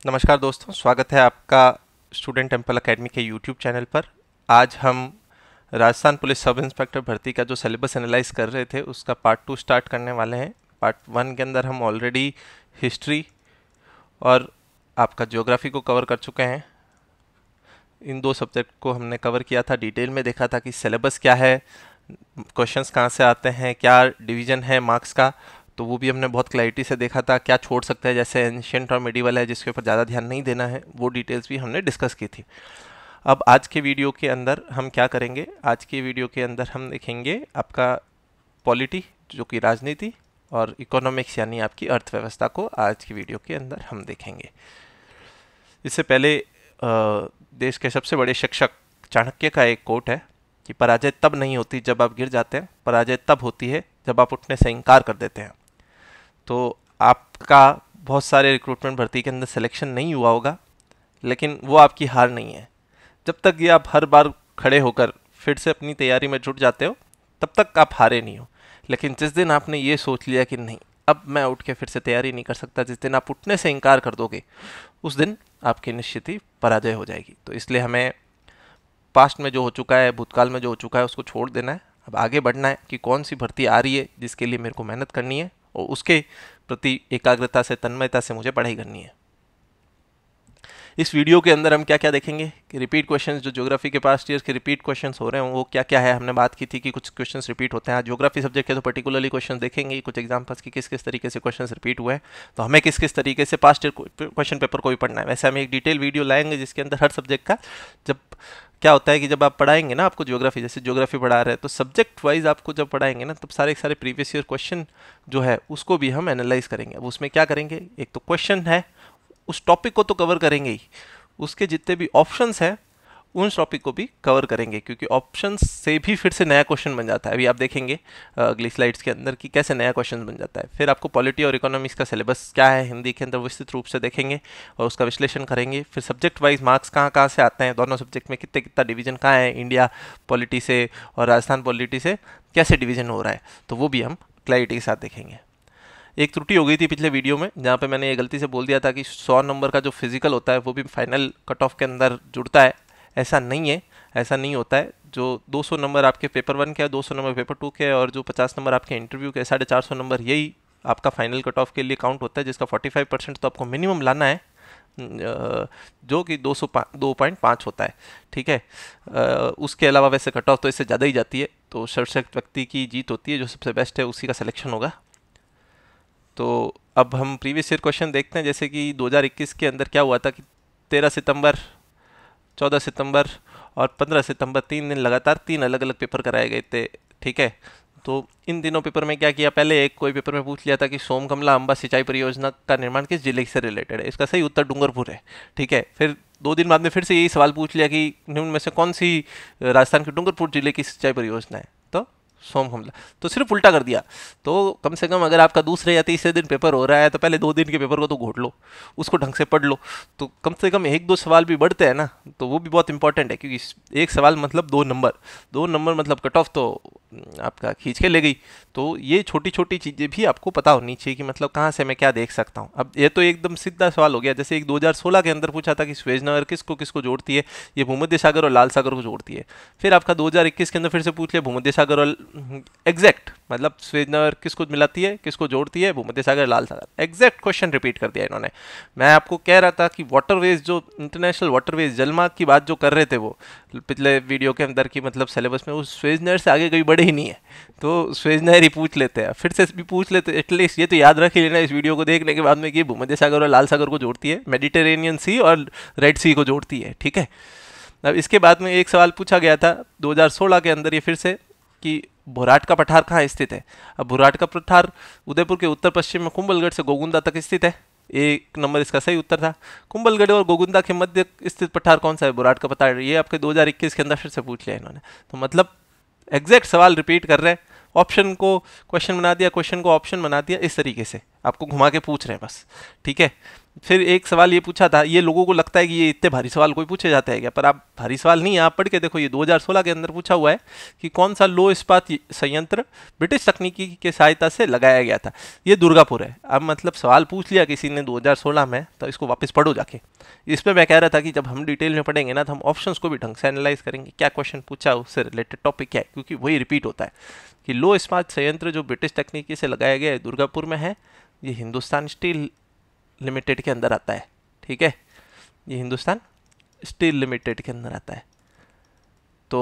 नमस्कार दोस्तों, स्वागत है आपका स्टूडेंट टेम्पल एकेडमी के यूट्यूब चैनल पर। आज हम राजस्थान पुलिस सब इंस्पेक्टर भर्ती का जो सिलेबस एनालाइज कर रहे थे उसका पार्ट 2 स्टार्ट करने वाले हैं। पार्ट 1 के अंदर हम ऑलरेडी हिस्ट्री और आपका ज्योग्राफी को कवर कर चुके हैं। इन दो सब्जेक्ट को हमने कवर किया था, डिटेल में देखा था कि सिलेबस क्या है, क्वेश्चंस कहाँ से आते हैं, क्या डिवीज़न है मार्क्स का, तो वो भी हमने बहुत क्लैरिटी से देखा था। क्या छोड़ सकते हैं, जैसे एंशिएंट और मिडीवल है जिसके ऊपर ज़्यादा ध्यान नहीं देना है, वो डिटेल्स भी हमने डिस्कस की थी। अब आज के वीडियो के अंदर हम क्या करेंगे, आज के वीडियो के अंदर हम देखेंगे आपका पॉलिटी जो कि राजनीति और इकोनॉमिक्स यानी आपकी अर्थव्यवस्था को आज की वीडियो के अंदर हम देखेंगे। इससे पहले देश के सबसे बड़े शिक्षक चाणक्य का एक कोट है कि पराजय तब नहीं होती जब आप गिर जाते हैं, पराजय तब होती है जब आप उठने से इनकार कर देते हैं। तो आपका बहुत सारे रिक्रूटमेंट भर्ती के अंदर सिलेक्शन नहीं हुआ होगा, लेकिन वो आपकी हार नहीं है। जब तक ये आप हर बार खड़े होकर फिर से अपनी तैयारी में जुट जाते हो तब तक आप हारे नहीं हो। लेकिन जिस दिन आपने ये सोच लिया कि नहीं, अब मैं उठ के फिर से तैयारी नहीं कर सकता, जिस दिन आप उठने से इनकार कर दोगे उस दिन आपकी निश्चित ही पराजय हो जाएगी। तो इसलिए हमें पास्ट में जो हो चुका है, भूतकाल में जो हो चुका है, उसको छोड़ देना है। अब आगे बढ़ना है कि कौन सी भर्ती आ रही है जिसके लिए मेरे को मेहनत करनी है और उसके प्रति एकाग्रता से, तन्मयता से मुझे पढ़ाई करनी है। इस वीडियो के अंदर हम क्या क्या देखेंगे कि रिपीट क्वेश्चंस, जो ज्योग्राफी के पास्ट ईयर्स के रिपीट क्वेश्चंस हो रहे हैं वो क्या क्या है। हमने बात की थी कि कुछ क्वेश्चंस रिपीट होते हैं। ज्योग्राफी सब्जेक्ट है तो पर्टिकुलरली क्वेश्चन देखेंगे, कुछ एग्जांपल्स की किस किस तरीके से क्वेश्चंस रिपीट हुए हैं, तो हमें किस किस तरीके से पास्ट ईयर क्वेश्चन पेपर को भी पढ़ना है। वैसे हम एक डिटेल वीडियो लाएंगे जिसके अंदर हर सब्जेक्ट का, जब क्या होता है कि जब आप पढ़ाएंगे ना आपको ज्योग्राफी, जैसे ज्योग्राफी पढ़ा रहे हैं तो सब्जेक्ट वाइज आपको जब पढ़ाएंगे ना तब सारे सारे प्रीवियस ईयर क्वेश्चन जो है उसको भी हम एनालाइज करेंगे। अब उसमें क्या करेंगे, एक तो क्वेश्चन है उस टॉपिक को तो कवर करेंगे ही, उसके जितने भी ऑप्शंस हैं उन टॉपिक को भी कवर करेंगे, क्योंकि ऑप्शंस से भी फिर से नया क्वेश्चन बन जाता है। अभी आप देखेंगे अगली स्लाइड्स के अंदर कि कैसे नया क्वेश्चन बन जाता है। फिर आपको पॉलिटी और इकोनॉमिक्स का सिलेबस क्या है हिंदी के अंदर विस्तृत रूप से देखेंगे और उसका विश्लेषण करेंगे। फिर सब्जेक्ट वाइज मार्क्स कहाँ कहाँ से आते हैं, दोनों सब्जेक्ट में कितना कितना डिवीजन कहाँ है, इंडिया पॉलिटी से और राजस्थान पॉलिटी से कैसे डिवीजन हो रहा है, तो वो भी हम क्लैरिटी के साथ देखेंगे। एक त्रुटि हो गई थी पिछले वीडियो में जहाँ पे मैंने ये गलती से बोल दिया था कि 100 नंबर का जो फिजिकल होता है वो भी फाइनल कट ऑफ के अंदर जुड़ता है। ऐसा नहीं है, ऐसा नहीं होता है। जो 200 नंबर आपके पेपर 1 के है, 200 नंबर पेपर 2 के है और जो 50 नंबर आपके इंटरव्यू के, 450 नंबर यही आपका फाइनल कट ऑफ के लिए काउंट होता है, जिसका 45% तो आपको मिनिमम लाना है, जो कि 2.5 होता है। ठीक है, उसके अलावा वैसे कट ऑफ तो इससे ज़्यादा ही जाती है। तो सर्वश्रेष्ठ व्यक्ति की जीत होती है, जो सबसे बेस्ट है उसी का सिलेक्शन होगा। तो अब हम प्रीवियस ईयर क्वेश्चन देखते हैं। जैसे कि 2021 के अंदर क्या हुआ था कि 13 सितंबर, 14 सितंबर और 15 सितंबर 3 दिन लगातार 3 अलग अलग पेपर कराए गए थे। ठीक है, तो इन दिनों पेपर में क्या किया, पहले एक कोई पेपर में पूछ लिया था कि सोमकमला अंबा सिंचाई परियोजना का निर्माण किस जिले से रिलेटेड है, इसका सही उत्तर डूंगरपुर है। ठीक है, फिर 2 दिन बाद में फिर से यही सवाल पूछ लिया कि निम्न में से कौन सी राजस्थान के डूंगरपुर जिले की सिंचाई परियोजना है, तो सोमकमला। तो सिर्फ उल्टा कर दिया। तो कम से कम अगर आपका दूसरे या तीसरे दिन पेपर हो रहा है तो पहले 2 दिन के पेपर को तो घोट लो, उसको ढंग से पढ़ लो, तो कम से कम 1-2 सवाल भी बढ़ते हैं ना, तो वो भी बहुत इंपॉर्टेंट है। क्योंकि एक सवाल मतलब 2 नंबर, 2 नंबर मतलब कट ऑफ तो आपका खींच के ले गई। तो ये छोटी छोटी चीज़ें भी आपको पता होनी चाहिए कि मतलब कहाँ से मैं क्या देख सकता हूँ। अब ये तो एकदम सीधा सवाल हो गया। जैसे एक 2016 के अंदर पूछा था कि सुएज नहर किसको किसको जोड़ती है, ये भूमध्य सागर और लाल सागर को जोड़ती है। फिर आपका 2021 के अंदर फिर से पूछ लिया भूमध्य सागर और एग्जैक्ट मतलब सुएज नहर किसको मिलाती है, किसको जोड़ती है, भूमध्य सागर लाल सागर। एग्जैक्ट क्वेश्चन रिपीट कर दिया इन्होंने। मैं आपको कह रहा था कि वाटरवेज, जो इंटरनेशनल वाटरवेज जलमार्ग की बात जो कर रहे थे वो पिछले वीडियो के अंदर की, मतलब सिलेबस में उस सुएज नहर से आगे कभी बढ़े ही नहीं है, तो सुएज नहर ही पूछ लेते हैं, फिर से भी पूछ लेते हैं। एटलीस्ट ये तो याद रख ही लेना इस वीडियो को देखने के बाद में कि भूमध्य सागर और लाल सागर को जोड़ती है, मेडिटेरेनियन सी और रेड सी को जोड़ती है। ठीक है, अब इसके बाद में एक सवाल पूछा गया था 2016 के अंदर ये फिर से कि भोराट का पठार कहाँ स्थित है। अब भोराट का पठार उदयपुर के उत्तर पश्चिम में कुंभलगढ़ से गोगुंदा तक स्थित है। 1 नंबर इसका सही उत्तर था। कुंभलगढ़ और गोगुंदा के मध्य स्थित पठार कौन सा है, भोराट का पठार। ये आपके 2021 के अंदर फिर से पूछ लिया इन्होंने। तो मतलब एग्जैक्ट सवाल रिपीट कर रहे हैं, ऑप्शन को क्वेश्चन बना दिया, क्वेश्चन को ऑप्शन बना दिया, इस तरीके से आपको घुमा के पूछ रहे हैं बस। ठीक है, फिर एक सवाल ये पूछा था, ये लोगों को लगता है कि ये इतने भारी सवाल कोई पूछे जाते हैं क्या, पर आप भारी सवाल नहीं है, आप पढ़ के देखो, ये 2016 के अंदर पूछा हुआ है कि कौन सा लो इस्पात संयंत्र ब्रिटिश तकनीकी के सहायता से लगाया गया था। ये दुर्गापुर है। अब मतलब सवाल पूछ लिया किसी ने 2016 में, तो इसको वापस पढ़ो जाके। इसमें मैं कह रहा था कि जब हम डिटेल में पढ़ेंगे ना, तो हम ऑप्शंस को भी ढंग से एनालाइज करेंगे, क्या क्वेश्चन पूछा, उससे रिलेटेड टॉपिक क्या है, क्योंकि वही रिपीट होता है कि लो इस्पात संयंत्र जो ब्रिटिश तकनीकी से लगाया गया है दुर्गापुर में है, ये हिंदुस्तान स्टील लिमिटेड के अंदर आता है। ठीक है, ये हिंदुस्तान स्टील लिमिटेड के अंदर आता है। तो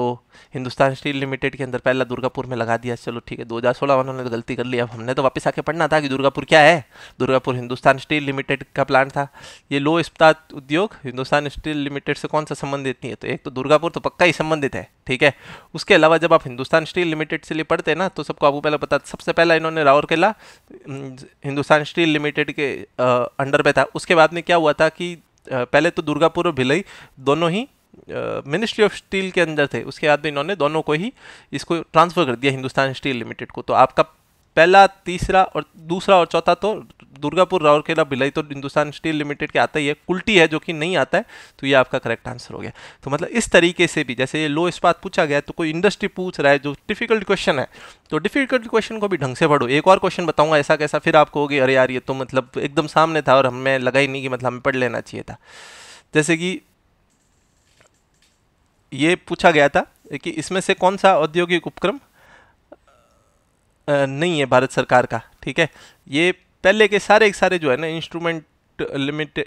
हिंदुस्तान स्टील लिमिटेड के अंदर पहला दुर्गापुर में लगा दिया, चलो ठीक है, 2016 उन्होंने तो गलती कर ली। अब हमने तो वापस आके पढ़ना था कि दुर्गापुर क्या है। दुर्गापुर हिंदुस्तान स्टील लिमिटेड का प्लांट था। ये लो इस्पात उद्योग हिंदुस्तान स्टील लिमिटेड से कौन सा संबंधित नहीं है, तो एक तो दुर्गापुर तो पक्का ही संबंधित है। ठीक है, उसके अलावा जब आप हिंदुस्तान स्टील लिमिटेड से लिए पढ़ते हैं ना, तो सबको आपको पहले पता, सबसे पहला इन्होंने राउरकेला हिंदुस्तान स्टील लिमिटेड के अंडर में था। उसके बाद में क्या हुआ था कि पहले तो दुर्गापुर और भिलाई दोनों ही मिनिस्ट्री ऑफ स्टील के अंदर थे, उसके बाद में इन्होंने दोनों को ही इसको ट्रांसफर कर दिया हिंदुस्तान स्टील लिमिटेड को। तो आपका पहला, तीसरा और दूसरा और चौथा तो दुर्गापुर, राउरकेला, भिलाई तो हिंदुस्तान स्टील लिमिटेड के आता ही है। कुल्टी है जो कि नहीं आता है, तो ये आपका करेक्ट आंसर हो गया। तो मतलब इस तरीके से भी, जैसे ये लो इस्पात पूछा गया, तो कोई इंडस्ट्री पूछ रहा है जो डिफिकल्ट क्वेश्चन है, तो डिफिकल्ट क्वेश्चन को भी ढंग से पढ़ो। एक और क्वेश्चन बताऊंगा ऐसा कैसा, फिर आप कहोगे अरे यार ये तो मतलब एकदम सामने था और हमें लगा ही नहीं कि मतलब हमें पढ़ लेना चाहिए था। जैसे कि ये पूछा गया था कि इसमें से कौन सा औद्योगिक उपक्रम नहीं है भारत सरकार का। ठीक है, ये पहले के सारे जो है ना,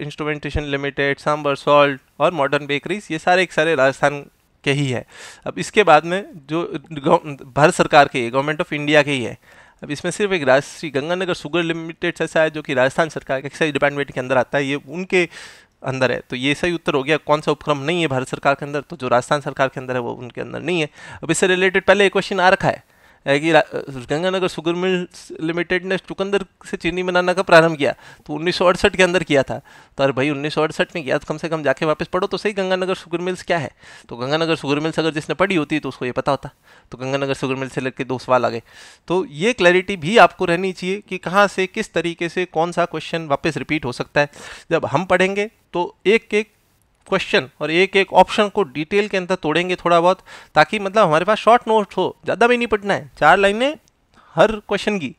इंस्ट्रूमेंटेशन लिमिटेड, सांबर सॉल्ट और मॉडर्न बेकरीज, ये सारे राजस्थान के ही है। अब इसके बाद में जो भारत सरकार के, गवर्नमेंट ऑफ इंडिया के ही है। अब इसमें सिर्फ एक राजश्री गंगानगर शुगर लिमिटेड ऐसा है जो कि राजस्थान सरकार के एक्साइज डिपार्टमेंट के अंदर आता है, ये उनके अंदर है। तो ये सही उत्तर हो गया। कौन सा उपक्रम नहीं है भारत सरकार के अंदर, तो जो राजस्थान सरकार के अंदर है वो उनके अंदर नहीं है। अब इससे रिलेटेड पहले एक क्वेश्चन आ रखा है कि गंगानगर शुगर मिल्स लिमिटेड ने चुकंदर से चीनी बनाना का प्रारंभ किया, तो 1968 के अंदर किया था। तो अरे भाई 1968 में किया, तो कम से कम जाके वापस पढ़ो तो सही गंगानगर शुगर मिल्स क्या है। तो गंगानगर शुगर मिल्स अगर जिसने पढ़ी होती तो उसको ये पता होता। तो गंगानगर शुगर मिल्स से लेकर 2 सवाल आ गए। तो ये क्लैरिटी भी आपको रहनी चाहिए कि कहाँ से किस तरीके से कौन सा क्वेश्चन वापस रिपीट हो सकता है। जब हम पढ़ेंगे तो एक एक क्वेश्चन और एक एक ऑप्शन को डिटेल के अंदर तोड़ेंगे थोड़ा बहुत, ताकि मतलब हमारे पास शॉर्ट नोट हो, ज़्यादा भी नहीं पढ़ना है, 4 लाइनें हर क्वेश्चन की।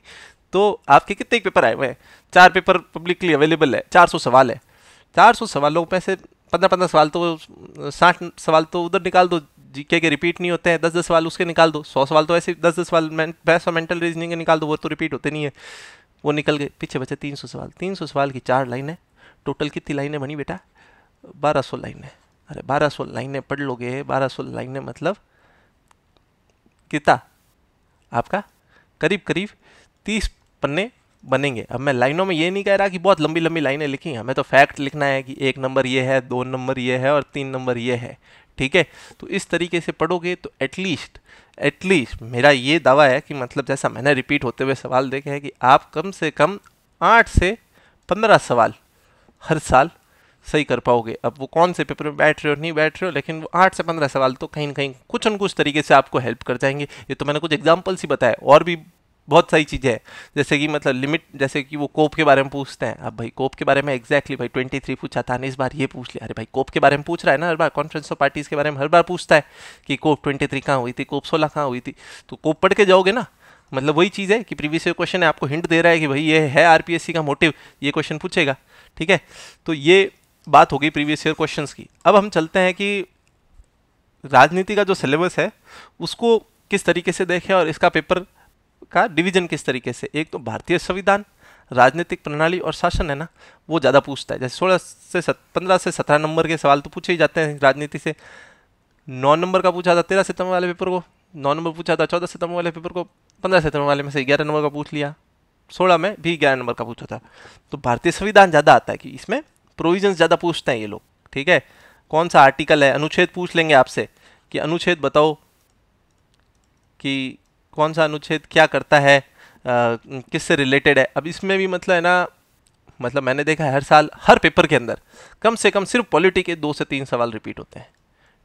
तो आपके कितने पेपर आए हुए हैं, 4 पेपर पब्लिकली अवेलेबल है, 400 सवाल है। 400 सवालों में से 15-15 सवाल तो, 60 सवाल तो उधर निकाल दो, जीके के रिपीट नहीं होते हैं, 10-10 सवाल उसके निकाल दो, 100 सवाल तो ऐसे 10-10 सवाल बेस और मेंटल रीजनिंग के निकाल दो, वो तो रिपीट होते नहीं है, वो निकल गए। पीछे बचे 300 सवाल। 300 सवाल की 4 लाइनें, टोटल कितनी लाइनें बनी बेटा, 1200 लाइनें। अरे 1200 लाइनें पढ़ लोगे, 1200 लाइनें मतलब कितना आपका करीब करीब 30 पन्ने बनेंगे। अब मैं लाइनों में ये नहीं कह रहा कि बहुत लंबी लंबी लाइनें लिखी, हमें तो फैक्ट लिखना है कि 1 नंबर ये है, 2 नंबर ये है और 3 नंबर ये है। ठीक है, तो इस तरीके से पढ़ोगे तो एटलीस्ट मेरा ये दावा है कि मतलब जैसा मैंने रिपीट होते हुए सवाल देखे हैं कि आप कम से कम 8 से 15 सवाल हर साल सही कर पाओगे। अब वो कौन से पेपर में बैठ रहे हो नहीं बैठ रहे हो, लेकिन वो 8 से 15 सवाल तो कहीं ना कहीं कुछ न कुछ तरीके से आपको हेल्प कर जाएंगे। ये तो मैंने कुछ एग्जाम्पल्स ही बताया, और भी बहुत सारी चीज़ें हैं, जैसे कि मतलब लिमिट, जैसे कि वो कोप के बारे में पूछते हैं। अब भाई कोप के बारे में एग्जैक्टली भाई 23 पूछा था, इस बार ये पूछ लिया। अरे भाई कोप के बारे में पूछ रहा है ना हर बार, कॉन्फ्रेंस ऑफ पार्टीज के बारे में हर बार पूछता है कि कोप 23 कहाँ हुई थी, कोप 16 कहाँ हुई थी। तो कोप पढ़ के जाओगे ना, मतलब वही चीज़ है कि प्रीवियस ईयर क्वेश्चन है, आपको हिंट दे रहा है कि भाई ये है आरपीएससी का मोटिव, ये क्वेश्चन पूछेगा। ठीक है, तो ये बात हो गई प्रीवियस ईयर क्वेश्चंस की। अब हम चलते हैं कि राजनीति का जो सिलेबस है उसको किस तरीके से देखें और इसका पेपर का डिवीजन किस तरीके से। एक तो भारतीय संविधान, राजनीतिक प्रणाली और शासन है ना, वो ज़्यादा पूछता है। जैसे 15 से 17 नंबर के सवाल तो पूछे ही जाते हैं राजनीति से। 9 नंबर का पूछा था 13 सितंबर वाले पेपर को, 9 नंबर पूछा था 14 सितंबर वाले पेपर को, 15 सितंबर वाले में से 11 नंबर का पूछ लिया, 16 में भी 11 नंबर का पूछा था। तो भारतीय संविधान ज़्यादा आता है कि इसमें प्रोविजंस ज़्यादा पूछते हैं ये लोग। ठीक है, कौन सा आर्टिकल है, अनुच्छेद पूछ लेंगे आपसे कि अनुच्छेद बताओ कि कौन सा अनुच्छेद क्या करता है, किससे रिलेटेड है। अब इसमें भी मतलब है ना, मतलब मैंने देखा है हर साल हर पेपर के अंदर कम से कम सिर्फ पॉलिटी के 2 से 3 सवाल रिपीट होते हैं।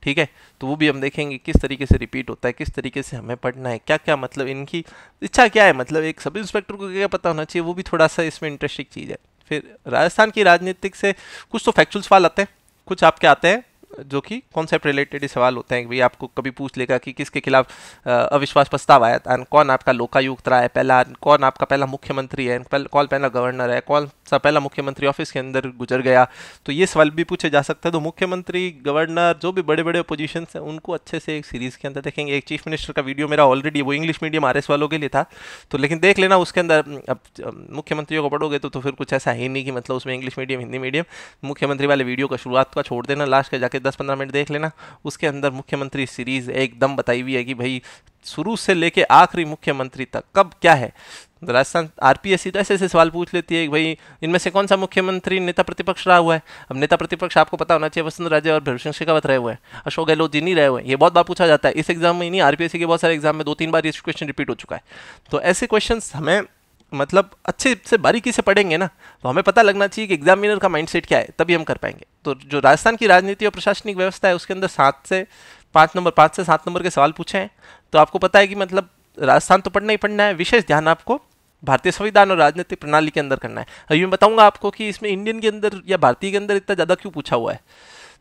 ठीक है, तो वो भी हम देखेंगे किस तरीके से रिपीट होता है, किस तरीके से हमें पढ़ना है, क्या क्या मतलब इनकी इच्छा क्या है, मतलब एक सब इंस्पेक्टर को क्या पता होना चाहिए, वो भी थोड़ा सा इसमें इंटरेस्टिंग चीज़ है। फिर राजस्थान की राजनीतिक से कुछ तो फैक्चुअल सवाल आते हैं, कुछ आपके आते हैं जो कि कॉन्सेप्ट रिलेटेड ही सवाल होते हैं कि भाई आपको कभी पूछ लेगा कि किसके खिलाफ अविश्वास प्रस्ताव आया था, कौन आपका लोकायुक्त रहा है पहला, कौन आपका पहला मुख्यमंत्री है, कौन पहला गवर्नर है, कौन सा पहला मुख्यमंत्री ऑफिस के अंदर गुजर गया। तो ये सवाल भी पूछे जा सकते हैं। तो मुख्यमंत्री, गवर्नर, जो भी बड़े बड़े पोजीशन हैं उनको अच्छे से एक सीरीज़ के अंदर देखेंगे। एक चीफ मिनिस्टर का वीडियो मेरा ऑलरेडी वो इंग्लिश मीडियम आरएस वालों के लिए था, तो लेकिन देख लेना उसके अंदर। अब मुख्यमंत्रियों को पढ़ोगे तो फिर कुछ ऐसा है नहीं कि मतलब उसमें इंग्लिश मीडियम हिंदी मीडियम। मुख्यमंत्री वाले वीडियो का शुरुआत का छोड़ देना, लास्ट का जाके 10-15 मिनट देख लेना। उसके अंदर मुख्यमंत्री सीरीज एकदम बताई हुई है कि भाई शुरू से लेके आखिरी मुख्यमंत्री तक कब क्या है। राजस्थान आरपीएससी तो ऐसे ऐसे सवाल पूछ लेती है कि भाई इनमें से कौन सा मुख्यमंत्री नेता प्रतिपक्ष रहा हुआ है। अब नेता प्रतिपक्ष आपको पता होना चाहिए वसुंधरा राजे और भीष्म सिंह शेखावत रहे हुए हैं, अशोक गहलोत जी नहीं रहे हुए हैं। ये बहुत बार पूछा जाता है, इस एग्जाम में ही नहीं, आरपीएससी के बहुत सारे एग्जाम में 2-3 बार ये क्वेश्चन रिपीट हो चुका है। तो ऐसे क्वेश्चन हमें मतलब अच्छे से बारीकी से पढ़ेंगे ना, तो हमें पता लगना चाहिए कि एग्जामिनर का माइंडसेट क्या है, तभी हम कर पाएंगे। तो जो राजस्थान की राजनीति और प्रशासनिक व्यवस्था है उसके अंदर 5 से 7 नंबर के सवाल पूछे हैं। तो आपको पता है कि मतलब राजस्थान तो पढ़ना ही पढ़ना है, विशेष ध्यान आपको भारतीय संविधान और राजनीतिक प्रणाली के अंदर करना है। अभी मैं बताऊंगा आपको कि इसमें इंडियन के अंदर या भारतीय के अंदर इतना ज़्यादा क्यों पूछा हुआ है।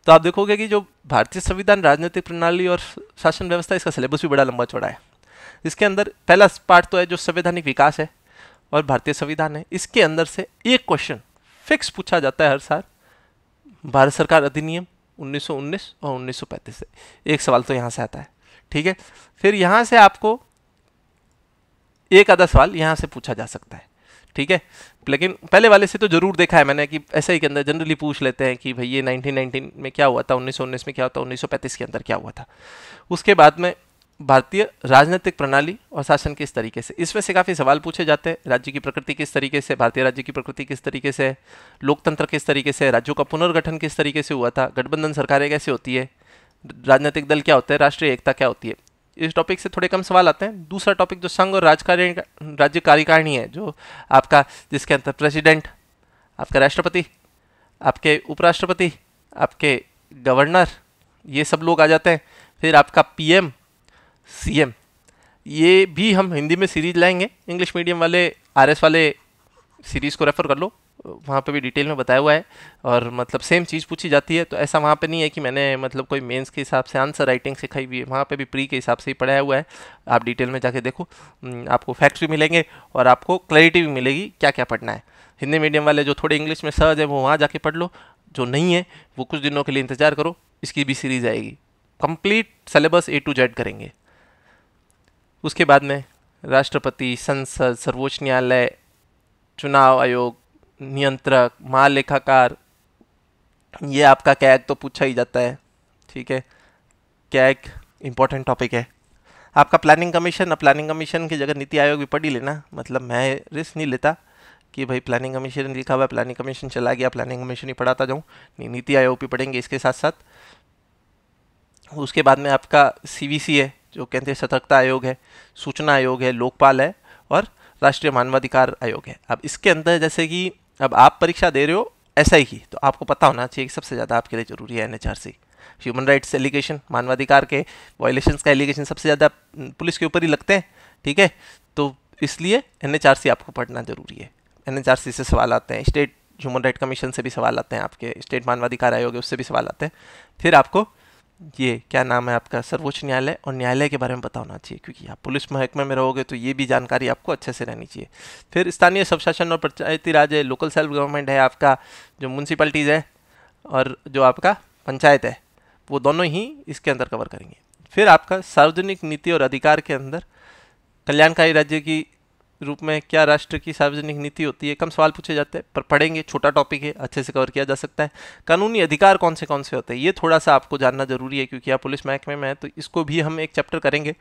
तो आप देखोगे कि जो भारतीय संविधान, राजनीतिक प्रणाली और शासन व्यवस्था, इसका सिलेबस भी बड़ा लंबा चौड़ा है। इसके अंदर पहला पार्ट तो है जो संवैधानिक विकास है और भारतीय संविधान है। इसके अंदर से एक क्वेश्चन फिक्स पूछा जाता है हर साल, भारत सरकार अधिनियम 1919 और 1935 से एक सवाल तो यहाँ से आता है, ठीक है। फिर यहाँ से आपको एक आधा सवाल यहाँ से पूछा जा सकता है, ठीक है। लेकिन पहले वाले से तो जरूर देखा है मैंने कि ऐसे ही के अंदर जनरली पूछ लेते हैं कि भाई ये 1919 में क्या हुआ था, 1919 में क्या हुआ था, 1935 के अंदर क्या हुआ था। उसके बाद में भारतीय राजनीतिक प्रणाली और शासन किस तरीके से, इसमें से काफ़ी सवाल पूछे जाते हैं। राज्य की प्रकृति किस तरीके से, भारतीय राज्य की प्रकृति किस तरीके से, लोकतंत्र किस तरीके से, राज्यों का पुनर्गठन किस तरीके से हुआ था, गठबंधन सरकारें कैसे होती है, राजनीतिक दल क्या होता है, राष्ट्रीय एकता क्या होती है। इस टॉपिक से थोड़े कम सवाल आते हैं। दूसरा टॉपिक जो संघ और राज्य कार्यकारिणी है, जो आपका जिसके अंदर प्रेसिडेंट, आपका राष्ट्रपति, आपके उपराष्ट्रपति, आपके गवर्नर, ये सब लोग आ जाते हैं। फिर आपका पीएम, सीएम, ये भी हम हिंदी में सीरीज लाएंगे। इंग्लिश मीडियम वाले, आरएस वाले सीरीज़ को रेफ़र कर लो, वहाँ पे भी डिटेल में बताया हुआ है। और मतलब सेम चीज़ पूछी जाती है, तो ऐसा वहाँ पे नहीं है कि मैंने मतलब कोई मेंस के हिसाब से आंसर राइटिंग सिखाई हुई है, वहाँ पे भी प्री के हिसाब से ही पढ़ाया हुआ है। आप डिटेल में जाके देखो, आपको फैक्ट्स भी मिलेंगे और आपको क्लैरिटी भी मिलेगी क्या क्या पढ़ना है। हिंदी मीडियम वाले जो थोड़े इंग्लिश में सहज है वो वहाँ जाके पढ़ लो, जो नहीं है वो कुछ दिनों के लिए इंतज़ार करो, इसकी भी सीरीज़ आएगी। Complete syllabus A to Z करेंगे। उसके बाद में राष्ट्रपति, संसद, सर्वोच्च न्यायालय, चुनाव आयोग, नियंत्रक, महालेखाकार, ये आपका कैग तो पूछा ही जाता है, ठीक है। कैग इंपॉर्टेंट टॉपिक है। आपका प्लानिंग कमीशन, अब प्लानिंग कमीशन की जगह नीति आयोग भी पढ़ ही लेना, मतलब मैं रिस्क नहीं लेता कि भाई प्लानिंग कमीशन लिखा हुआ है, प्लानिंग कमीशन चला गया, प्लानिंग कमीशन ही पढ़ाता जाऊँ, नहीं, नीति आयोग भी पढ़ेंगे इसके साथ साथ। उसके बाद में आपका सीवीसी है, जो केंद्रीय सतर्कता आयोग है, सूचना आयोग है, लोकपाल है और राष्ट्रीय मानवाधिकार आयोग है। अब इसके अंदर जैसे कि अब आप परीक्षा दे रहे हो ऐसा ही, तो आपको पता होना चाहिए कि सबसे ज़्यादा आपके लिए जरूरी है एनएचआरसी, ह्यूमन राइट्स एलिगेशन, मानवाधिकार के वायलेशंस का एलिगेशन सबसे ज़्यादा पुलिस के ऊपर ही लगते हैं, ठीक है। तो इसलिए एनएचआरसी आपको पढ़ना जरूरी है। एनएचआरसी से सवाल आते हैं, स्टेट ह्यूमन राइट कमीशन से भी सवाल आते हैं, आपके स्टेट मानवाधिकार आयोग है उससे भी सवाल आते हैं। फिर आपको ये क्या नाम है आपका, सर्वोच्च न्यायालय और न्यायालय के बारे में पता होना चाहिए, क्योंकि आप पुलिस महकमे में रहोगे तो ये भी जानकारी आपको अच्छे से रहनी चाहिए। फिर स्थानीय स्वशासन और पंचायती राज है, लोकल सेल्फ गवर्नमेंट है, आपका जो म्यूनसिपैलिटीज़ है और जो आपका पंचायत है, वो दोनों ही इसके अंदर कवर करेंगे। फिर आपका सार्वजनिक नीति और अधिकार के अंदर कल्याणकारी राज्य की रूप में क्या राष्ट्र की सार्वजनिक नीति होती है, कम सवाल पूछे जाते हैं पर पढ़ेंगे, छोटा टॉपिक है, अच्छे से कवर किया जा सकता है। कानूनी अधिकार कौन से होते हैं, ये थोड़ा सा आपको जानना जरूरी है, क्योंकि आप पुलिस महकमे में है, तो इसको भी हम एक चैप्टर करेंगे।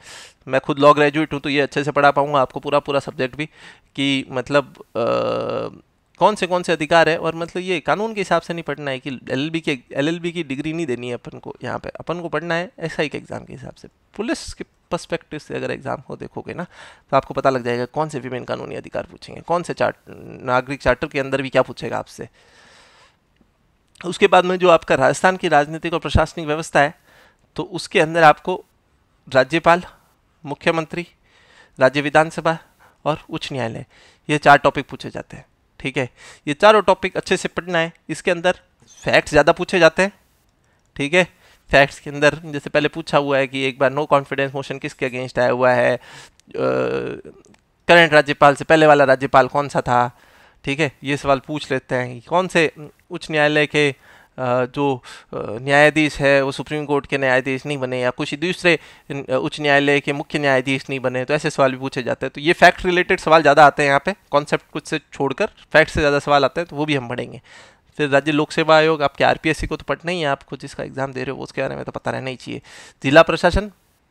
मैं खुद लॉ ग्रेजुएट हूँ तो ये अच्छे से पढ़ा पाऊँगा आपको पूरा सब्जेक्ट भी, कि मतलब कौन से अधिकार है। और मतलब ये कानून के हिसाब से नहीं पढ़ना है कि एलएलबी की डिग्री नहीं देनी है अपन को, यहाँ पे अपन को पढ़ना है एसआई के एग्ज़ाम के हिसाब से। पुलिस के पर्सपेक्टिव से अगर एग्जाम को देखोगे ना, तो आपको पता लग जाएगा कौन से विभिन्न कानूनी अधिकार पूछेंगे, कौन से नागरिक चार्टर के अंदर भी क्या पूछेगा आपसे। उसके बाद में जो आपका राजस्थान की राजनीतिक और प्रशासनिक व्यवस्था है, तो उसके अंदर आपको राज्यपाल, मुख्यमंत्री, राज्य विधानसभा और उच्च न्यायालय, ये 4 टॉपिक पूछे जाते हैं, ठीक है। ये चारों टॉपिक अच्छे से पढ़ना है। इसके अंदर फैक्ट्स ज़्यादा पूछे जाते हैं, ठीक है। फैक्ट्स के अंदर जैसे पहले पूछा हुआ है कि एक बार नो कॉन्फिडेंस मोशन किसके अगेंस्ट आया हुआ है, करंट राज्यपाल से पहले वाला राज्यपाल कौन सा था, ठीक है। ये सवाल पूछ लेते हैं। कौन से उच्च न्यायालय के जो न्यायाधीश है वो सुप्रीम कोर्ट के न्यायाधीश नहीं बने, या कुछ दूसरे उच्च न्यायालय के मुख्य न्यायाधीश नहीं बने, तो ऐसे सवाल भी पूछे जाते हैं। तो ये फैक्ट रिलेटेड सवाल ज़्यादा आते हैं यहाँ पे, कॉन्सेप्ट कुछ से छोड़कर फैक्ट से ज़्यादा सवाल आते हैं, तो वो भी हम पढ़ेंगे। फिर राज्य लोक सेवा आयोग, आपके आरपीएससी को तो पढ़ना ही है, आपको जिसका एग्जाम दे रहे हो उसके बारे में तो पता रहना ही चाहिए। जिला प्रशासन,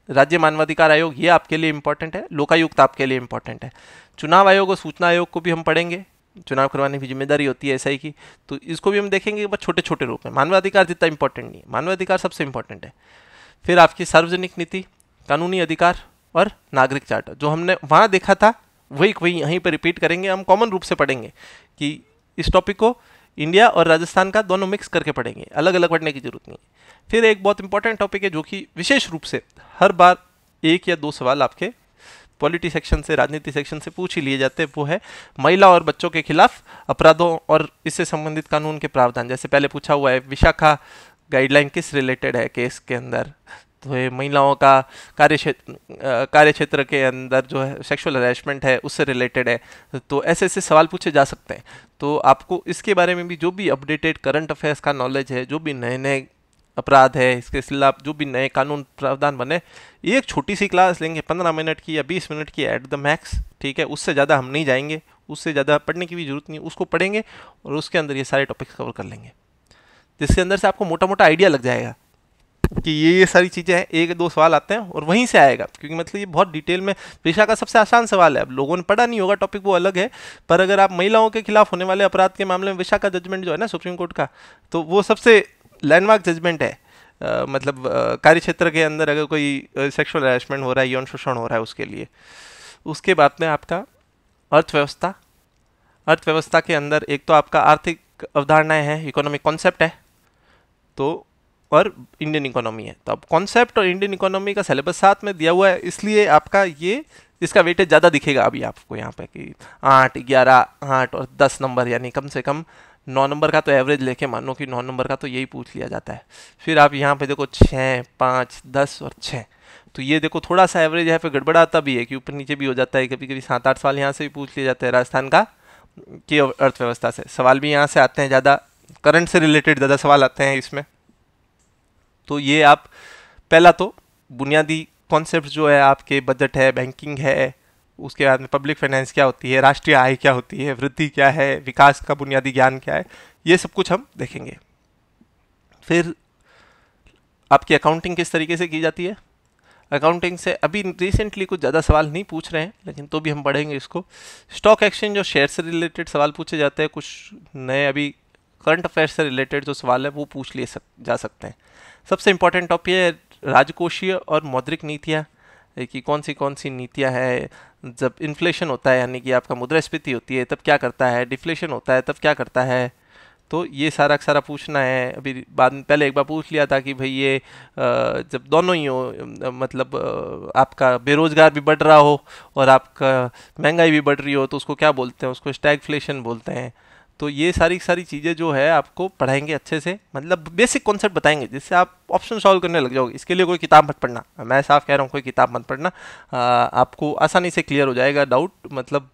राज्य मानवाधिकार आयोग, ये आपके लिए इंपॉर्टेंट है। लोकायुक्त आपके लिए इंपॉर्टेंट है। चुनाव आयोग और सूचना आयोग को भी हम पढ़ेंगे, चुनाव करवाने की जिम्मेदारी होती है एसआई की, तो इसको भी हम देखेंगे, बस छोटे छोटे रूप में। मानवाधिकार जितना इंपॉर्टेंट नहीं है, मानवाधिकार सबसे इंपॉर्टेंट है। फिर आपकी सार्वजनिक नीति, कानूनी अधिकार और नागरिक चार्टर, जो हमने वहाँ देखा था वही यहीं पर रिपीट करेंगे। हम कॉमन रूप से पढ़ेंगे कि इस टॉपिक को इंडिया और राजस्थान का दोनों मिक्स करके पढ़ेंगे, अलग अलग पढ़ने की जरूरत नहीं है। फिर एक बहुत इंपॉर्टेंट टॉपिक है जो कि विशेष रूप से हर बार 1 या 2 सवाल आपके पॉलिटी सेक्शन से, राजनीति सेक्शन से पूछ ही लिए जाते हैं, वो है महिला और बच्चों के खिलाफ अपराधों और इससे संबंधित कानून के प्रावधान। जैसे पहले पूछा हुआ है विशाखा गाइडलाइन किस रिलेटेड है केस के अंदर, तो ये महिलाओं का कार्य क्षेत्र के अंदर जो है सेक्सुअल हरेसमेंट है उससे रिलेटेड है। तो ऐसे ऐसे सवाल पूछे जा सकते हैं। तो आपको इसके बारे में भी जो भी अपडेटेड करंट अफेयर्स का नॉलेज है, जो भी नए नए अपराध है, इसके खिलाफ जो भी नए कानून प्रावधान बने, एक छोटी सी क्लास लेंगे 15 मिनट की या 20 मिनट की एट द मैक्स, ठीक है। उससे ज़्यादा हम नहीं जाएंगे, उससे ज़्यादा पढ़ने की भी जरूरत नहीं, उसको पढ़ेंगे और उसके अंदर ये सारे टॉपिक्स कवर कर लेंगे, जिसके अंदर से आपको मोटा मोटा आइडिया लग जाएगा कि ये सारी चीज़ें हैं। 1-2 सवाल आते हैं और वहीं से आएगा, क्योंकि मतलब ये बहुत डिटेल में पेशा का सबसे आसान सवाल है। अब लोगों ने पढ़ा नहीं होगा टॉपिक, वो अलग है, पर अगर आप महिलाओं के खिलाफ होने वाले अपराध के मामले में विशाखा जजमेंट जो है ना सुप्रीम कोर्ट का, तो वो सबसे लैंडमार्क जजमेंट है। मतलब कार्य क्षेत्र के अंदर अगर कोई सेक्सुअल हैरेसमेंट हो रहा है, यौन शोषण हो रहा है उसके लिए। उसके बाद में आपका अर्थव्यवस्था, अर्थव्यवस्था के अंदर एक तो आपका आर्थिक अवधारणाएं हैं, इकोनॉमिक कॉन्सेप्ट है, तो और इंडियन इकोनॉमी है। तो अब कॉन्सेप्ट और इंडियन इकोनॉमी का सिलेबस साथ में दिया हुआ है, इसलिए आपका ये इसका वेटेज ज़्यादा दिखेगा अभी आपको यहाँ पे कि 8, 11, 8 और 10 नंबर, यानी कम से कम 9 नंबर का तो एवरेज लेके मानो कि 9 नंबर का तो यही पूछ लिया जाता है। फिर आप यहाँ पे देखो 6, 5, 10 और 6, तो ये देखो थोड़ा सा एवरेज है, फिर गड़बड़ाता भी है कि ऊपर नीचे भी हो जाता है, कभी कभी 7-8 सवाल यहाँ से भी पूछ लिए जाते हैं राजस्थान का की अर्थव्यवस्था से। सवाल भी यहाँ से आते हैं ज़्यादा, करंट से रिलेटेड ज़्यादा सवाल आते हैं इसमें। तो ये आप पहला तो बुनियादी कॉन्सेप्ट जो है आपके, बजट है, बैंकिंग है, उसके बाद में पब्लिक फाइनेंस क्या होती है, राष्ट्रीय आय क्या होती है, वृद्धि क्या है, विकास का बुनियादी ज्ञान क्या है, ये सब कुछ हम देखेंगे। फिर आपकी अकाउंटिंग किस तरीके से की जाती है, अकाउंटिंग से अभी रिसेंटली कुछ ज़्यादा सवाल नहीं पूछ रहे हैं, लेकिन तो भी हम पढ़ेंगे इसको। स्टॉक एक्सचेंज और शेयर से रिलेटेड सवाल पूछे जाते हैं, कुछ नए अभी करंट अफेयर से रिलेटेड जो सवाल है वो पूछ लिए जा सकते हैं। सबसे इंपॉर्टेंट टॉपिक है राजकोषीय और मौद्रिक नीतियाँ, कि कौन सी नीतियाँ हैं। जब इन्फ्लेशन होता है यानी कि आपका मुद्रास्फीति होती है तब क्या करता है, डिफ्लेशन होता है तब क्या करता है, तो ये सारा पूछना है। अभी बाद में पहले एक बार पूछ लिया था कि भाई ये जब दोनों ही हो, मतलब आपका बेरोजगार भी बढ़ रहा हो और आपका महंगाई भी बढ़ रही हो, तो उसको क्या बोलते हैं, उसको स्टैगफ्लेशन बोलते हैं। तो ये सारी चीज़ें जो है आपको पढ़ाएंगे अच्छे से, मतलब बेसिक कॉन्सेप्ट बताएंगे जिससे आप ऑप्शन सॉल्व करने लग जाओगे। इसके लिए कोई किताब मत पढ़ना, मैं साफ कह रहा हूँ, कोई किताब मत पढ़ना, आपको आसानी से क्लियर हो जाएगा डाउट। मतलब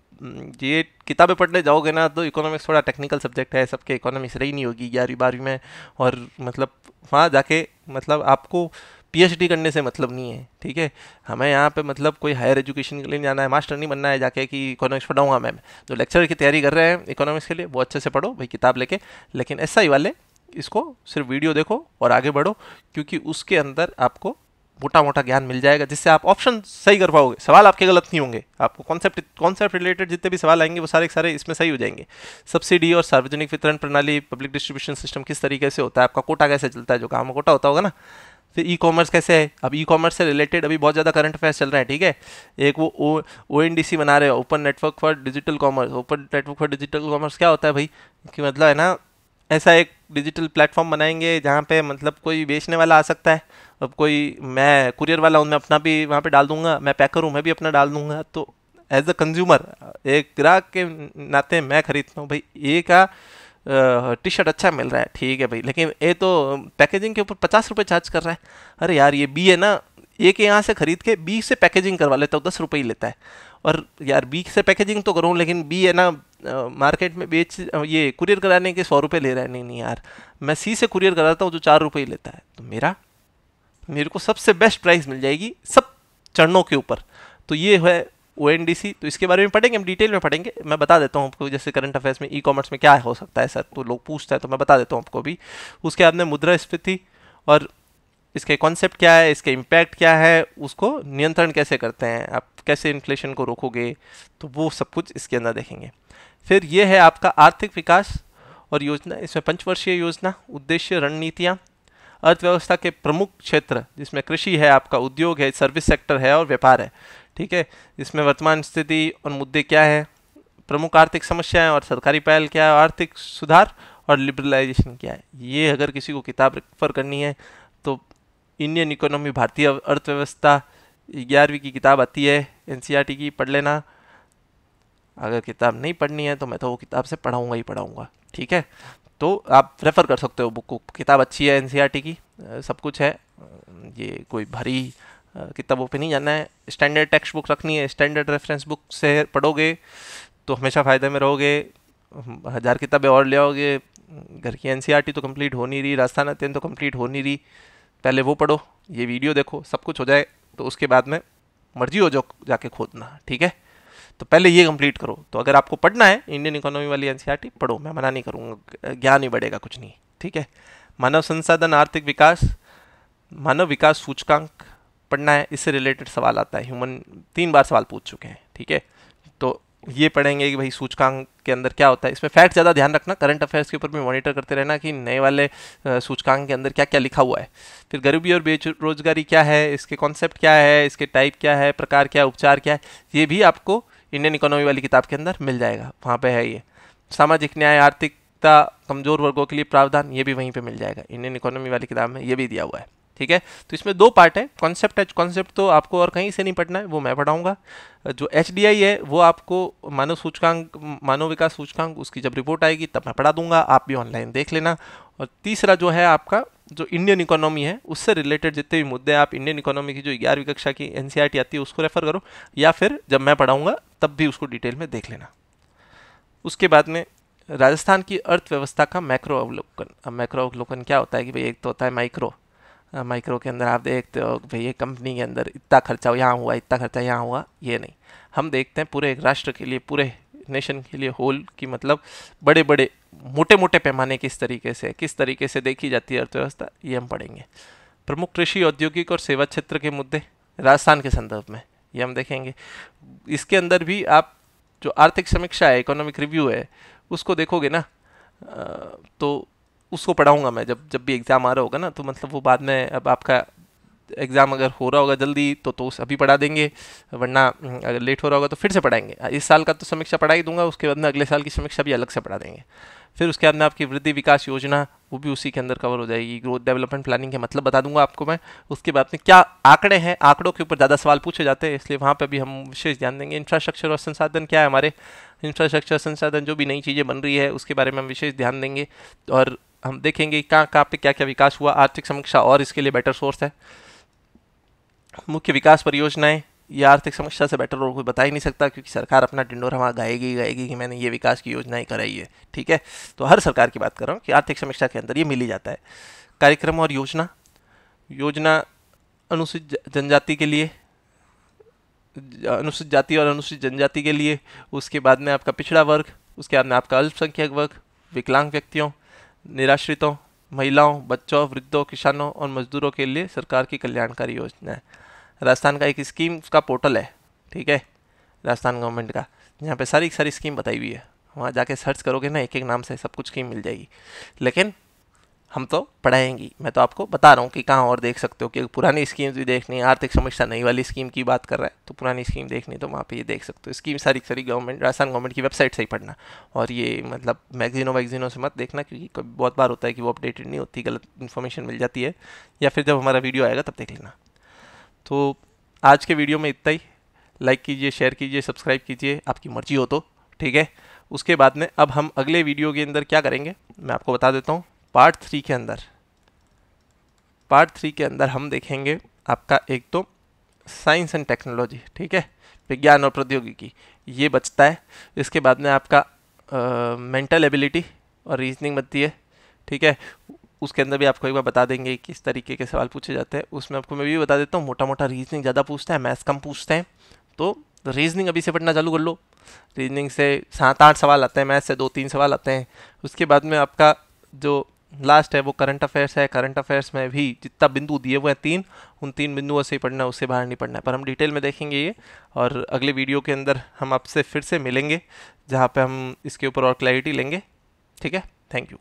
ये किताबें पढ़ने जाओगे ना तो इकोनॉमिक्स थोड़ा टेक्निकल सब्जेक्ट है, सबके इकोनॉमिक्स रही नहीं होगी 11वीं 12वीं में, और मतलब वहाँ जाके मतलब आपको पीएचडी करने से मतलब नहीं है, ठीक है। हमें यहाँ पे मतलब कोई हायर एजुकेशन के लिए जाना है, मास्टर नहीं बनना है जाके कि इकोनॉमिक्स पढ़ाऊंगा मैं। जो लेक्चर की तैयारी कर रहे हैं इकोनॉमिक्स के लिए वो अच्छे से पढ़ो भाई किताब लेके, लेकिन एसआई वाले इसको सिर्फ वीडियो देखो और आगे बढ़ो, क्योंकि उसके अंदर आपको मोटा मोटा ज्ञान मिल जाएगा जिससे आप ऑप्शन सही कर पाओगे। सवाल आपके गलत नहीं होंगे, आपको कॉन्सेप्ट रिलेटेड जितने भी सवाल आएंगे वो सारे इसमें सही हो जाएंगे। सब्सिडी और सार्वजनिक वितरण प्रणाली, पब्लिक डिस्ट्रीब्यूशन सिस्टम किस तरीके से होता है, आपका कोटा कैसे चलता है, जो गाँव में कोटा होता होगा ना। फिर ई कॉमर्स कैसे है, अब ई कॉमर्स से रिलेटेड अभी बहुत ज़्यादा करंट अफेयर्स चल रहे हैं, ठीक है। एक वो ONDC बना रहे हो, open network for digital commerce. Open network for digital commerce क्या होता है भाई, कि मतलब है ना, ऐसा एक डिजिटल प्लेटफॉर्म बनाएंगे जहाँ पे मतलब कोई बेचने वाला आ सकता है। अब कोई, मैं कुरियर वाला हूँ, मैं अपना भी वहाँ पे डाल दूंगा, मैं पैकर हूँ मैं भी अपना डाल दूंगा, तो एज अ कंज्यूमर, एक ग्राहक के नाते मैं खरीदता हूँ भाई, ये का टी शर्ट अच्छा मिल रहा है, ठीक है भाई, लेकिन ये तो पैकेजिंग के ऊपर 50 रुपये चार्ज कर रहा है। अरे यार ये बी है ना, ए के यहाँ से खरीद के बी से पैकेजिंग करवा लेता हूँ, 10 रुपये ही लेता है। और यार बी से पैकेजिंग तो करूँ, लेकिन बी है ना मार्केट में बेच ये कुरियर कराने के 100 रुपये ले रहा है। नहीं नहीं यार, मैं सी से कुरियर कराता हूँ जो 4 रुपये ही लेता है, तो मेरे को सबसे बेस्ट प्राइस मिल जाएगी सब चरणों के ऊपर। तो ये है ONDC। तो इसके बारे में पढ़ेंगे, हम डिटेल में पढ़ेंगे। मैं बता देता हूँ आपको, जैसे करंट अफेयर्स में ई कॉमर्स में क्या हो सकता है सर, तो लोग पूछते हैं, तो मैं बता देता हूँ आपको भी। उसके बाद में मुद्रास्फीति और इसके कॉन्सेप्ट क्या है, इसके इम्पैक्ट क्या है, उसको नियंत्रण कैसे करते हैं, आप कैसे इन्फ्लेशन को रोकोगे, तो वो सब कुछ इसके अंदर देखेंगे। फिर ये है आपका आर्थिक विकास और योजना, इसमें पंचवर्षीय योजना, उद्देश्य, रणनीतियाँ, अर्थव्यवस्था के प्रमुख क्षेत्र जिसमें कृषि है, आपका उद्योग है, सर्विस सेक्टर है और व्यापार है, ठीक है। इसमें वर्तमान स्थिति और मुद्दे क्या है, प्रमुख आर्थिक समस्याएं और सरकारी पहल क्या है, आर्थिक सुधार और लिबरलाइजेशन क्या है। ये अगर किसी को किताब रेफर करनी है तो इंडियन इकोनॉमी, भारतीय अर्थव्यवस्था, 11वीं की किताब आती है NCERT की, पढ़ लेना। अगर किताब नहीं पढ़नी है तो मैं तो वो किताब से पढ़ाऊँगा ही पढ़ाऊँगा, ठीक है। तो आप रेफ़र कर सकते हो बुक को, किताब अच्छी है NCERT की, सब कुछ है। ये कोई भारी किताबों पे नहीं जाना है, स्टैंडर्ड टेक्स्ट बुक रखनी है, स्टैंडर्ड रेफरेंस बुक से पढ़ोगे तो हमेशा फ़ायदे में रहोगे। 1000 किताबें और ले आओगे, घर की NCERT तो कंप्लीट हो नहीं रही, राजस्थान अध्ययन तो कंप्लीट हो नहीं रही, पहले वो पढ़ो, ये वीडियो देखो, सब कुछ हो जाए तो उसके बाद में मर्जी हो जो जाके खोदना, ठीक है। तो पहले ये कंप्लीट करो। तो अगर आपको पढ़ना है इंडियन इकोनॉमी वाली NCERT पढ़ो, मैं मना नहीं करूँगा, ज्ञान ही बढ़ेगा, कुछ नहीं, ठीक है। मानव संसाधन, आर्थिक विकास, मानव विकास सूचकांक पढ़ना है, इससे रिलेटेड सवाल आता है, ह्यूमन 3 बार सवाल पूछ चुके हैं, ठीक है। तो ये पढ़ेंगे कि भाई सूचकांक के अंदर क्या होता है। इसमें फैक्ट ज़्यादा ध्यान रखना, करंट अफेयर्स के ऊपर भी मॉनिटर करते रहना कि नए वाले सूचकांक के अंदर क्या क्या लिखा हुआ है। फिर गरीबी और बेरोजगारी क्या है, इसके कॉन्सेप्ट क्या है, इसके टाइप क्या है, प्रकार क्या है, उपचार क्या है, ये भी आपको इंडियन इकोनॉमी वाली किताब के अंदर मिल जाएगा, वहाँ पे है ये। सामाजिक न्याय, आर्थिकता, कमजोर वर्गों के लिए प्रावधान, ये भी वहीं पे मिल जाएगा, इंडियन इकोनॉमी वाली किताब में ये भी दिया हुआ है, ठीक है। तो इसमें 2 पार्ट है, कॉन्सेप्ट है, कॉन्सेप्ट तो आपको और कहीं से नहीं पढ़ना है, वो मैं पढ़ाऊंगा। जो HDI है वो आपको मानव सूचकांक, मानव विकास सूचकांक, उसकी जब रिपोर्ट आएगी तब मैं पढ़ा दूंगा, आप भी ऑनलाइन देख लेना। और तीसरा जो है आपका जो इंडियन इकोनॉमी है, उससे रिलेटेड जितने भी मुद्दे, आप इंडियन इकोनॉमी की जो 11वीं कक्षा की NCERT आती है उसको रेफर करो, या फिर जब मैं पढ़ाऊंगा तब भी उसको डिटेल में देख लेना। उसके बाद में राजस्थान की अर्थव्यवस्था का मैक्रो अवलोकन। अब मैक्रो अवलोकन क्या होता है कि भाई एक तो होता है माइक्रो, माइक्रो के अंदर आप देखते हो भाई ये कंपनी के अंदर इतना खर्चा यहाँ हुआ, इतना खर्चा यहाँ हुआ, ये नहीं, हम देखते हैं पूरे एक राष्ट्र के लिए, पूरे नेशन के लिए, होल की, मतलब बड़े बड़े मोटे मोटे पैमाने किस तरीके से देखी जाती है अर्थव्यवस्था, ये हम पढ़ेंगे। प्रमुख कृषि, औद्योगिक और सेवा क्षेत्र के मुद्दे राजस्थान के संदर्भ में, ये हम देखेंगे। इसके अंदर भी आप जो आर्थिक समीक्षा है, इकोनॉमिक रिव्यू है, उसको देखोगे ना, तो उसको पढ़ाऊंगा मैं जब जब भी एग्ज़ाम आ रहा होगा ना, तो मतलब वो बाद में, अब आपका एग्ज़ाम अगर हो रहा होगा जल्दी तो अभी पढ़ा देंगे, वरना अगर लेट हो रहा होगा तो फिर से पढ़ाएंगे। इस साल का तो समीक्षा पढ़ा ही दूंगा, उसके बाद में अगले साल की समीक्षा भी अलग से पढ़ा देंगे। फिर उसके बाद में आपकी वृद्धि विकास योजना, वो भी उसी के अंदर कवर हो जाएगी। ग्रोथ डेवलपमेंट प्लानिंग के मतलब बता दूंगा आपको मैं। उसके बाद में क्या आंकड़े हैं, आंकड़ों के ऊपर ज़्यादा सवाल पूछे जाते हैं, इसलिए वहाँ पर भी हम विशेष ध्यान देंगे। इंफ्रास्ट्रक्चर और संसाधन क्या है, हमारे इंफ्रास्ट्रक्चर संसाधन जो भी नई चीज़ें बन रही है उसके बारे में हम विशेष ध्यान देंगे, और हम देखेंगे कहाँ पे क्या क्या विकास हुआ। आर्थिक समीक्षा और इसके लिए बेटर सोर्स है। मुख्य विकास परियोजनाएं, ये आर्थिक समीक्षा से बेटर और कोई बता ही नहीं सकता, क्योंकि सरकार अपना ढिंडोरा वहाँ गाएगी कि मैंने ये विकास की योजनाएं कराई है, ठीक है। तो हर सरकार की बात कर रहा हूँ कि आर्थिक समीक्षा के अंदर ये मिल ही जाता है। कार्यक्रम और योजना अनुसूचित जनजाति के लिए, अनुसूचित जाति और अनुसूचित जनजाति के लिए। उसके बाद में आपका पिछड़ा वर्ग, उसके बाद में आपका अल्पसंख्यक वर्ग, विकलांग व्यक्तियों, निराश्रितों, महिलाओं, बच्चों, वृद्धों, किसानों और मजदूरों के लिए सरकार की कल्याणकारी योजना है। राजस्थान का एक स्कीम का पोर्टल है, ठीक है, राजस्थान गवर्नमेंट का, जहाँ पे सारी स्कीम बताई हुई है। वहाँ जाके सर्च करोगे ना, एक एक नाम से सब कुछ स्कीम मिल जाएगी। लेकिन हम तो पढ़ाएंगी, मैं तो आपको बता रहा हूँ कि कहाँ और देख सकते हो, कि पुरानी स्कीम्स भी देखनी है, आर्थिक समीक्षा नई वाली स्कीम की बात कर रहा है तो पुरानी स्कीम देखनी तो वहाँ पे ये देख सकते हो। स्कीम सारी गवर्नमेंट, राजस्थान गवर्नमेंट की वेबसाइट से ही पढ़ना, और ये मतलब मैगजीनों से मत देखना, क्योंकि कभी बहुत बार होता है कि वो अपडेटेड नहीं होती, गलत इन्फॉर्मेशन मिल जाती है, या फिर जब हमारा वीडियो आएगा तब देख लेना। तो आज के वीडियो में इतना ही। लाइक कीजिए, शेयर कीजिए, सब्सक्राइब कीजिए, आपकी मर्जी हो तो, ठीक है। उसके बाद में अब हम अगले वीडियो के अंदर क्या करेंगे मैं आपको बता देता हूँ। पार्ट 3 के अंदर हम देखेंगे आपका एक तो साइंस एंड टेक्नोलॉजी, ठीक है, विज्ञान और प्रौद्योगिकी, ये बचता है। इसके बाद में आपका मेंटल एबिलिटी और रीजनिंग बनती है, ठीक है। उसके अंदर भी आपको एक बार बता देंगे किस तरीके के सवाल पूछे जाते हैं। उसमें आपको मैं भी बता देता हूँ, मोटा मोटा रीजनिंग ज़्यादा पूछता है, मैथ्स कम पूछते हैं। तो रीजनिंग अभी से पढ़ना चालू कर लो। रीजनिंग से 7-8 सवाल आते हैं, मैथ्स से 2-3 सवाल आते हैं। उसके बाद में आपका जो लास्ट है वो करंट अफेयर्स है। करंट अफेयर्स में भी जितना बिंदु दिए हुए हैं 3, उन 3 बिंदुओं से ही पढ़ना है, उससे बाहर नहीं पढ़ना है। पर हम डिटेल में देखेंगे ये, और अगले वीडियो के अंदर हम आपसे फिर से मिलेंगे जहाँ पे हम इसके ऊपर और क्लैरिटी लेंगे, ठीक है। Thank you.